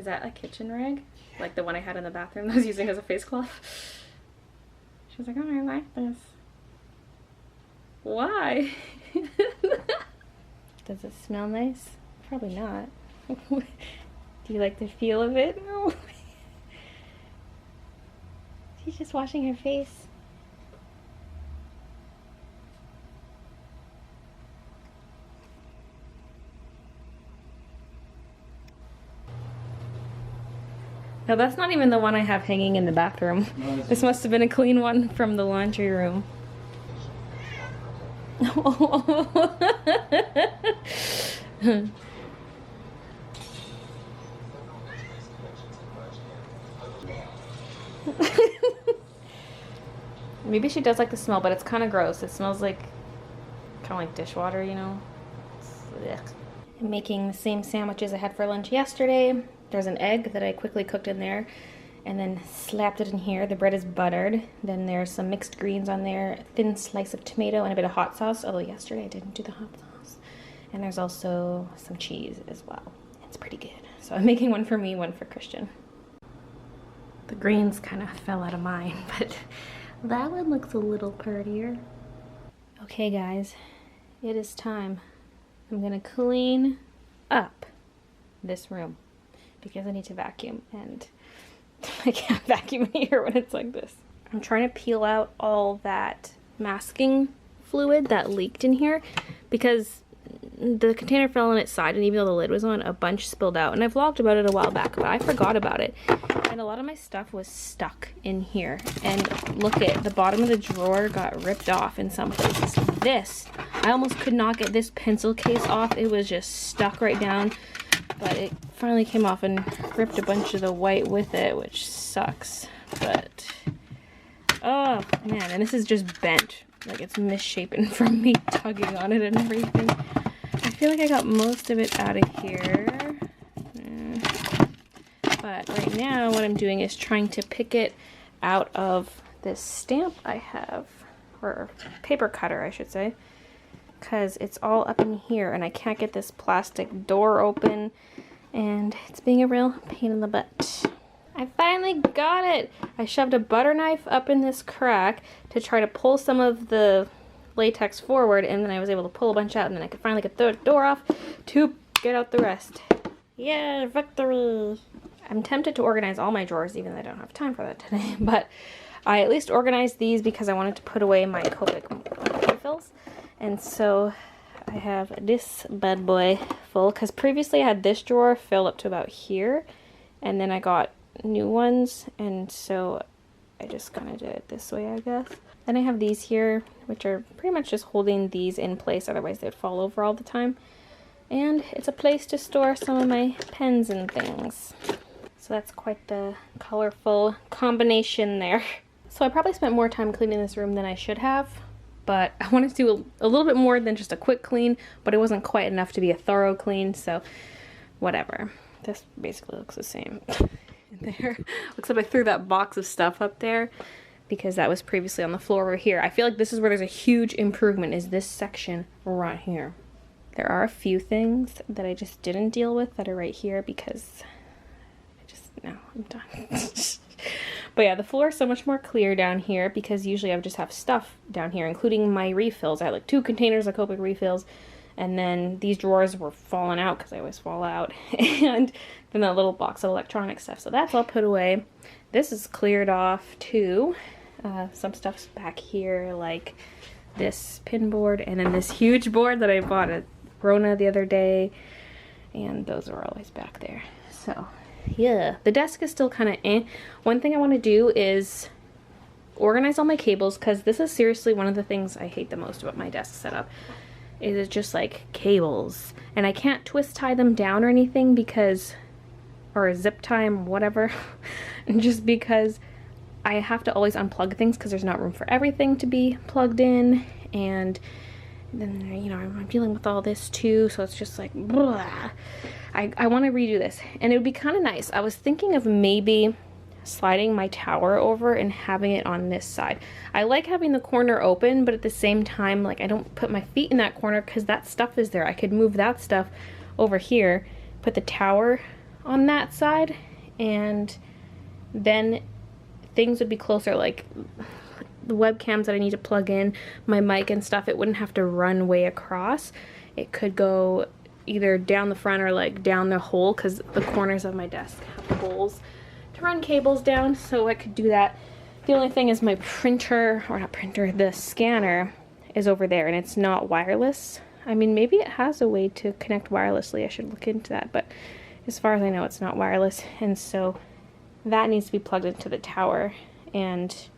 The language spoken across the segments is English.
Is that a kitchen rag? Like the one I had in the bathroom that I was using as a face cloth? She was like, oh, I like this. Why? Does it smell nice? Probably not. Do you like the feel of it? No. She's just washing her face. No, that's not even the one I have hanging in the bathroom. No, this must have been a clean one from the laundry room. Maybe she does like the smell, but it's kind of gross. It smells like kind of like dishwater, you know? Ugh. I'm making the same sandwiches I had for lunch yesterday. There's an egg that I quickly cooked in there and then slapped it in here. The bread is buttered. Then there's some mixed greens on there, a thin slice of tomato, and a bit of hot sauce, although yesterday I didn't do the hot sauce. And there's also some cheese as well. It's pretty good. So I'm making one for me, one for Christian. The greens kind of fell out of mine, but that one looks a little prettier. Okay guys, it is time. I'm gonna clean up this room because I need to vacuum, and I can't vacuum here when it's like this. I'm trying to peel out all that masking fluid that leaked in here because the container fell on its side, and even though the lid was on, a bunch spilled out. And I vlogged about it a while back, but I forgot about it. And a lot of my stuff was stuck in here. And look at the bottom of the drawer got ripped off in some places. This, I almost could not get this pencil case off. It was just stuck right down. But it finally came off and ripped a bunch of the white with it, which sucks. But, oh man, and this is just bent. Like it's misshapen from me tugging on it and everything. I feel like I got most of it out of here. But right now what I'm doing is trying to pick it out of this stamp I have, or paper cutter I should say, because it's all up in here and I can't get this plastic door open and it's being a real pain in the butt. I finally got it! I shoved a butter knife up in this crack to try to pull some of the latex forward, and then I was able to pull a bunch out, and then I could finally get the door off to get out the rest. Yeah, victory! I'm tempted to organize all my drawers, even though I don't have time for that today, but I at least organized these because I wanted to put away my Copic refills. And so I have this bad boy full, because previously I had this drawer filled up to about here, and then I got new ones, and so I just kind of did it this way, I guess. Then I have these here, which are pretty much just holding these in place, otherwise they'd fall over all the time. And it's a place to store some of my pens and things. So that's quite the colorful combination there. So I probably spent more time cleaning this room than I should have, but I wanted to do a little bit more than just a quick clean, but it wasn't quite enough to be a thorough clean, so whatever. This basically looks the same. There. Except I threw that box of stuff up there because that was previously on the floor over here. I feel like this is where there's a huge improvement, is this section right here. There are a few things that I just didn't deal with that are right here because no, I'm done. But yeah, the floor is so much more clear down here because usually I would just have stuff down here, including my refills. I had like 2 containers of Copic refills, and then these drawers were falling out because I always fall out, and then that little box of electronic stuff. So that's all put away. This is cleared off too. Some stuff's back here, like this pin board, and then this huge board that I bought at Rona the other day, and those are always back there. So yeah, the desk is still kind of eh. One thing I want to do is organize all my cables, because this is seriously one of the things I hate the most about my desk setup. It is just like cables, and I can't twist tie them down or anything because, or zip tie them, whatever, just because I have to always unplug things because there's not room for everything to be plugged in, and then, you know, I'm dealing with all this too, so it's just like, blah. I want to redo this, and it would be kind of nice. I was thinking of maybe sliding my tower over and having it on this side. I like having the corner open, but at the same time, like, I don't put my feet in that corner because that stuff is there. I could move that stuff over here, put the tower on that side, and then things would be closer, like the webcams that I need to plug in, my mic and stuff, it wouldn't have to run way across. It could go either down the front or like down the hole, because the corners of my desk have holes to run cables down, so I could do that. The only thing is my printer, or not printer, the scanner is over there and it's not wireless. I mean, maybe it has a way to connect wirelessly. I should look into that, but as far as I know, it's not wireless, and so that needs to be plugged into the tower, and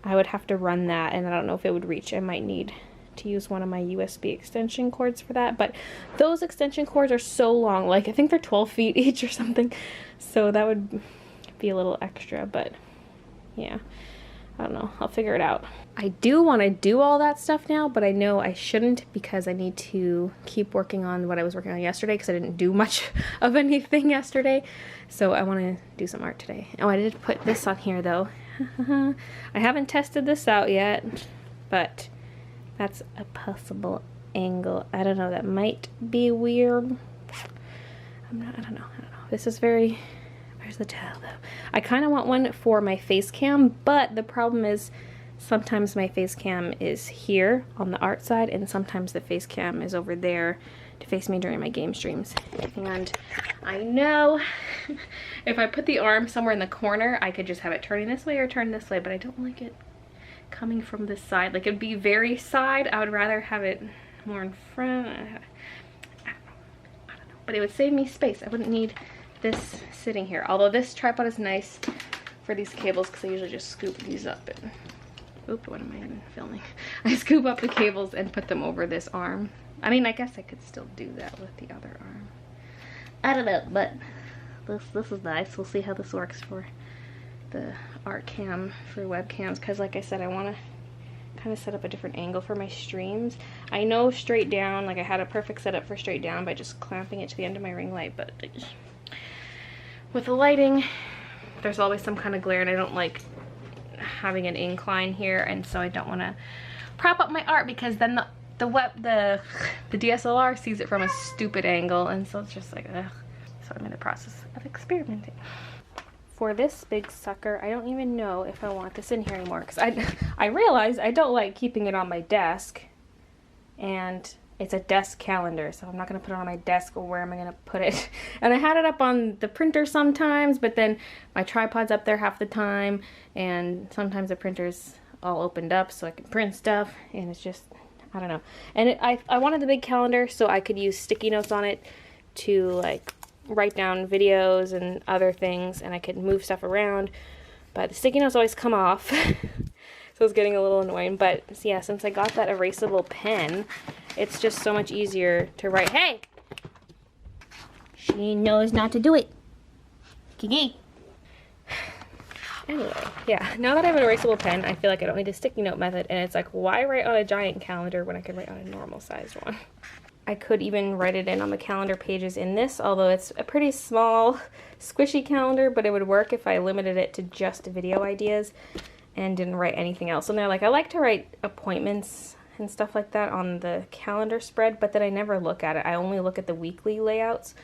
I would have to run that, and I don't know if it would reach. I might need to use one of my USB extension cords for that, but those extension cords are so long, like I think they're 12 feet each or something, so that would be a little extra, but yeah, I don't know, I'll figure it out. I do want to do all that stuff now, but I know I shouldn't, because I need to keep working on what I was working on yesterday, because I didn't do much of anything yesterday, so I want to do some art today. Oh, I did put this on here though. I haven't tested this out yet, but that's a possible angle. I don't know, that might be weird. I don't know. This is very, where's the tail though? I kind of want one for my face cam, but the problem is sometimes my face cam is here on the art side, and sometimes the face cam is over there to face me during my game streams. And I know if I put the arm somewhere in the corner, I could just have it turning this way or turn this way, but I don't like it coming from this side. Like, it'd be very side. I would rather have it more in front. I don't know. But it would save me space. I wouldn't need this sitting here. Although this tripod is nice for these cables, because I usually just scoop these up and, oop, what am I even filming? I scoop up the cables and put them over this arm. I mean, I guess I could still do that with the other arm. I don't know, but this is nice. We'll see how this works for the art cam for webcams, because like I said, I want to kind of set up a different angle for my streams. I know straight down, like I had a perfect setup for straight down by just clamping it to the end of my ring light, but with the lighting, there's always some kind of glare, and I don't like having an incline here, and so I don't want to prop up my art, because then the DSLR sees it from a stupid angle, and so it's just like, ugh. So I'm in the process of experimenting. For this big sucker, I don't even know if I want this in here anymore, because I realized I don't like keeping it on my desk, and it's a desk calendar, so I'm not going to put it on my desk, or where am I going to put it? And I had it up on the printer sometimes, but then my tripod's up there half the time, and sometimes the printer's all opened up so I can print stuff, and it's just, I don't know. And I wanted the big calendar so I could use sticky notes on it to like write down videos and other things, and I could move stuff around, but the sticky notes always come off. So it's getting a little annoying, but yeah, since I got that erasable pen, it's just so much easier to write. Hey! She knows not to do it. Kiki. Anyway, yeah, now that I have an erasable pen, I feel like I don't need a sticky note method, and it's like, why write on a giant calendar when I could write on a normal sized one? I could even write it in on the calendar pages in this, although it's a pretty small, squishy calendar, but it would work if I limited it to just video ideas and didn't write anything else in there. Like, I like to write appointments and stuff like that on the calendar spread, but then I never look at it. I only look at the weekly layouts.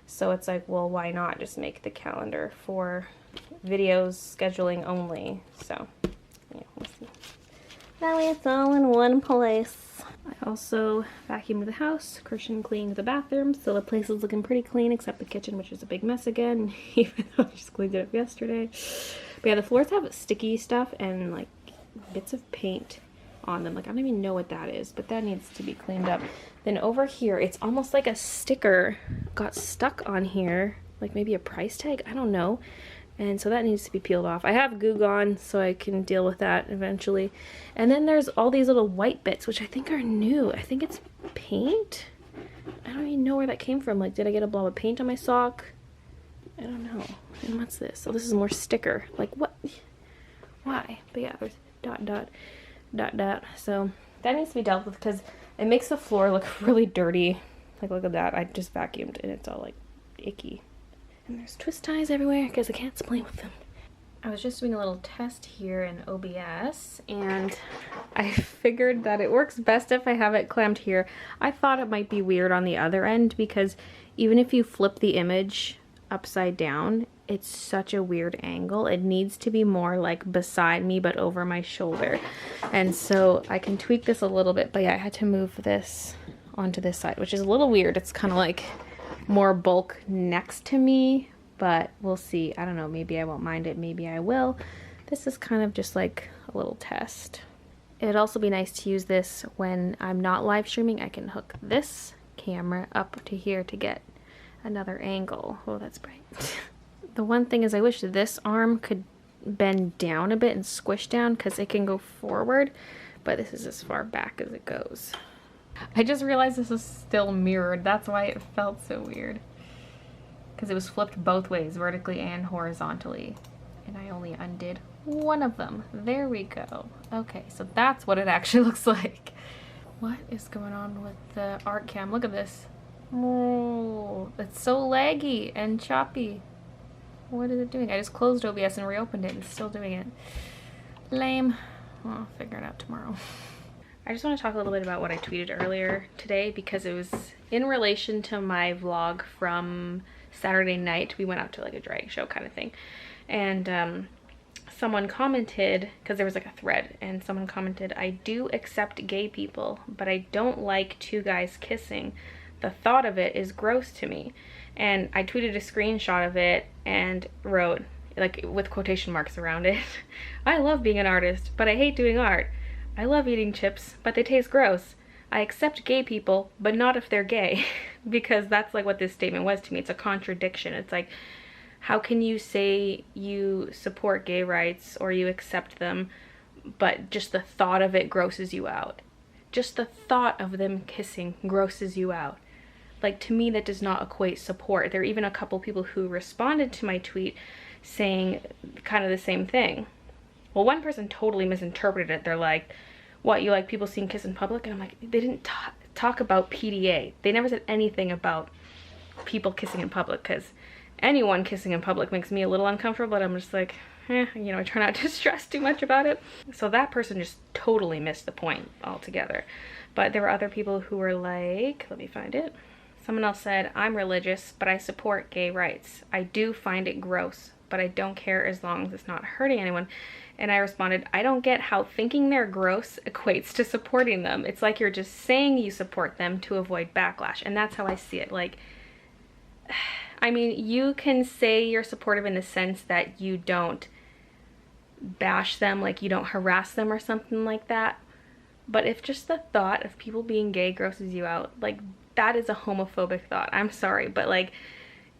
So it's like, well, why not just make the calendar for videos scheduling only? So, yeah, we'll see. That way it's all in one place. I also vacuumed the house. Christian cleaned the bathroom, so the place is looking pretty clean, except the kitchen, which is a big mess again, even though I just cleaned it up yesterday. But yeah, the floors have sticky stuff and like bits of paint on them. Like, I don't even know what that is, but that needs to be cleaned up. Then over here, it's almost like a sticker got stuck on here, like maybe a price tag, I don't know. And so that needs to be peeled off. I have Goo Gone, so I can deal with that eventually. And then there's all these little white bits, which I think are new. I think it's paint. I don't even know where that came from. Like, did I get a blob of paint on my sock? I don't know. And what's this? Oh, this is more sticker. Like, what? Why? But yeah, there's dot, dot, dot, dot. So that needs to be dealt with because it makes the floor look really dirty. Like, look at that. I just vacuumed and it's all like icky. And there's twist ties everywhere because I can't play with them. I was just doing a little test here in OBS and I figured that it works best if I have it clamped here. I thought it might be weird on the other end because even if you flip the image upside down, it's such a weird angle. It needs to be more like beside me but over my shoulder. And so I can tweak this a little bit, but yeah, I had to move this onto this side, which is a little weird. It's kind of like more bulk next to me, but we'll see. I don't know, maybe I won't mind it, maybe I will. This is kind of just like a little test. It'd also be nice to use this when I'm not live streaming. I can hook this camera up to here to get another angle. Oh, that's bright. The one thing is I wish this arm could bend down a bit and squish down because it can go forward, but this is as far back as it goes. I just realized this is still mirrored. That's why it felt so weird. Because it was flipped both ways, vertically and horizontally. And I only undid one of them. There we go. Okay, so that's what it actually looks like. What is going on with the art cam? Look at this. Oh, it's so laggy and choppy. What is it doing? I just closed OBS and reopened it and it's still doing it. Lame. Well, I'll figure it out tomorrow. I just want to talk a little bit about what I tweeted earlier today because it was in relation to my vlog from Saturday night. We went out to like a drag show kind of thing. And someone commented, because there was like a thread, and someone commented, I do accept gay people, but I don't like two guys kissing. The thought of it is gross to me. And I tweeted a screenshot of it and wrote, like with quotation marks around it, I love being an artist, but I hate doing art. I love eating chips, but they taste gross. I accept gay people, but not if they're gay. Because that's like what this statement was to me. It's a contradiction. It's like, how can you say you support gay rights or you accept them, but just the thought of it grosses you out? Just the thought of them kissing grosses you out. Like, to me, that does not equate support. There are even a couple people who responded to my tweet saying kind of the same thing. Well, one person totally misinterpreted it. They're like, what, you like people seeing kiss in public? And I'm like, they didn't talk about PDA. They never said anything about people kissing in public, because anyone kissing in public makes me a little uncomfortable, but I'm just like, you know, I try not to stress too much about it. So that person just totally missed the point altogether. But there were other people who were like, let me find it. Someone else said, I'm religious, but I support gay rights. I do find it gross, but I don't care as long as it's not hurting anyone. And I responded, I don't get how thinking they're gross equates to supporting them. It's like you're just saying you support them to avoid backlash. And that's how I see it. Like, I mean, you can say you're supportive in the sense that you don't bash them, like you don't harass them or something like that. But if just the thought of people being gay grosses you out, like, that is a homophobic thought. I'm sorry, but like,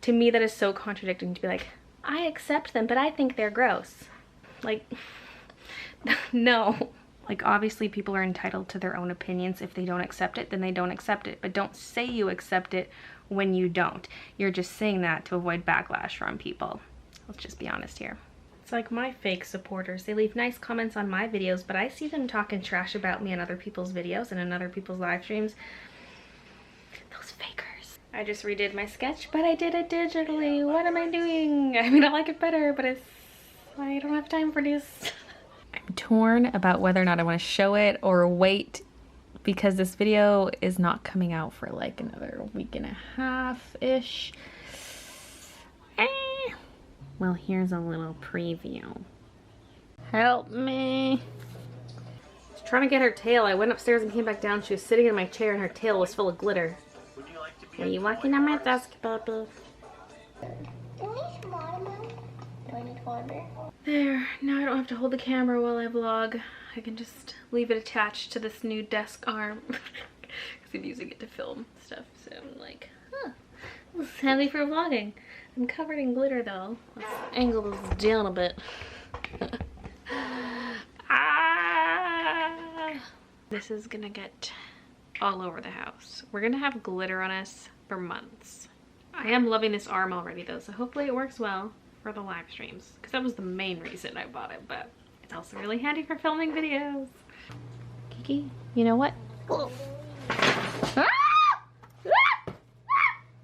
to me that is so contradicting to be like, I accept them, but I think they're gross. Like, no. Like, obviously people are entitled to their own opinions. If they don't accept it, then they don't accept it. But don't say you accept it when you don't. You're just saying that to avoid backlash from people. Let's just be honest here. It's like my fake supporters. They leave nice comments on my videos, but I see them talking trash about me in other people's videos and in other people's live streams. Those fakers. I just redid my sketch, but I did it digitally. What am I doing? I mean, I like it better, but I don't have time for this. I'm torn about whether or not I want to show it or wait, because this video is not coming out for like another week and a half-ish. Well, here's a little preview. Help me. I was trying to get her tail. I went upstairs and came back down. She was sitting in my chair and her tail was full of glitter. Are you walking on my desk, Papa? There, now I don't have to hold the camera while I vlog. I can just leave it attached to this new desk arm. Because I'm using it to film stuff, so I'm like, huh, this is handy for vlogging. I'm covered in glitter though. Let's angle this down a bit. Ah! This is gonna get all over the house. We're gonna have glitter on us for months. I am loving this arm already though, so hopefully it works well for the live streams, because that was the main reason I bought it, but it's also really handy for filming videos. Kiki, you know what? Ah!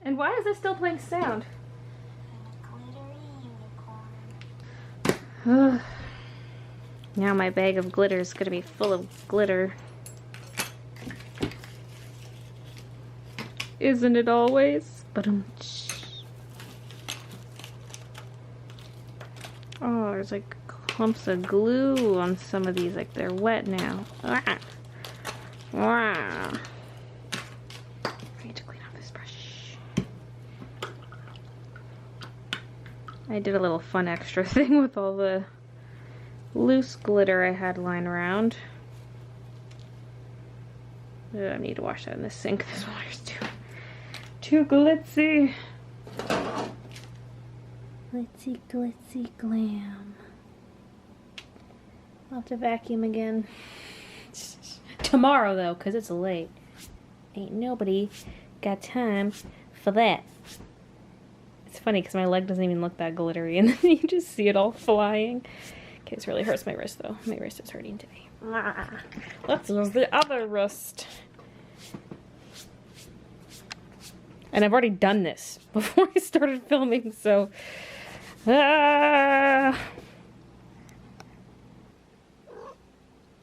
And why is this still playing sound? Now my bag of glitter is going to be full of glitter. Isn't it always? But Oh, there's like clumps of glue on some of these, like they're wet now. Ah. Wow. I need to clean off this brush. I did a little fun extra thing with all the loose glitter I had lying around. I need to wash that in the sink. This water's too glitzy. Glitzy, glitzy, glam. I'll have to vacuum again. Tomorrow though, because it's late. Ain't nobody got time for that. It's funny because my leg doesn't even look that glittery and then you just see it all flying. Okay, this really hurts my wrist though. My wrist is hurting today. Let's use the other wrist. And I've already done this before I started filming, so...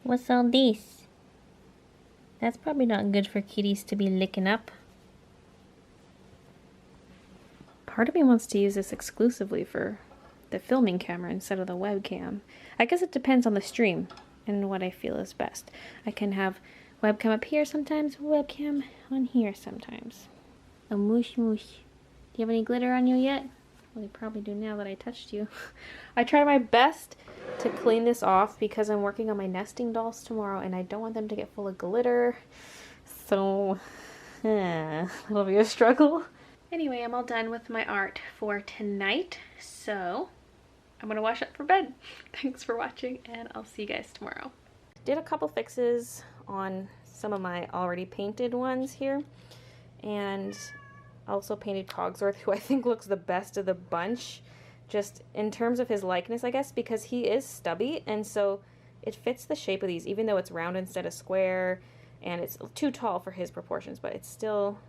What's all this? That's probably not good for kitties to be licking up. Part of me wants to use this exclusively for the filming camera instead of the webcam. I guess it depends on the stream and what I feel is best. I can have webcam up here sometimes, webcam on here sometimes. A moosh moosh. Do you have any glitter on you yet? Well, you probably do now that I touched you. I try my best to clean this off because I'm working on my nesting dolls tomorrow and I don't want them to get full of glitter. So, it'll be a struggle. Anyway, I'm all done with my art for tonight. So, I'm gonna wash up for bed. Thanks for watching and I'll see you guys tomorrow. Did a couple fixes on some of my already painted ones here. And also painted Cogsworth, who I think looks the best of the bunch, just in terms of his likeness, I guess, because he is stubby, and so it fits the shape of these, even though it's round instead of square, and it's too tall for his proportions, but it's still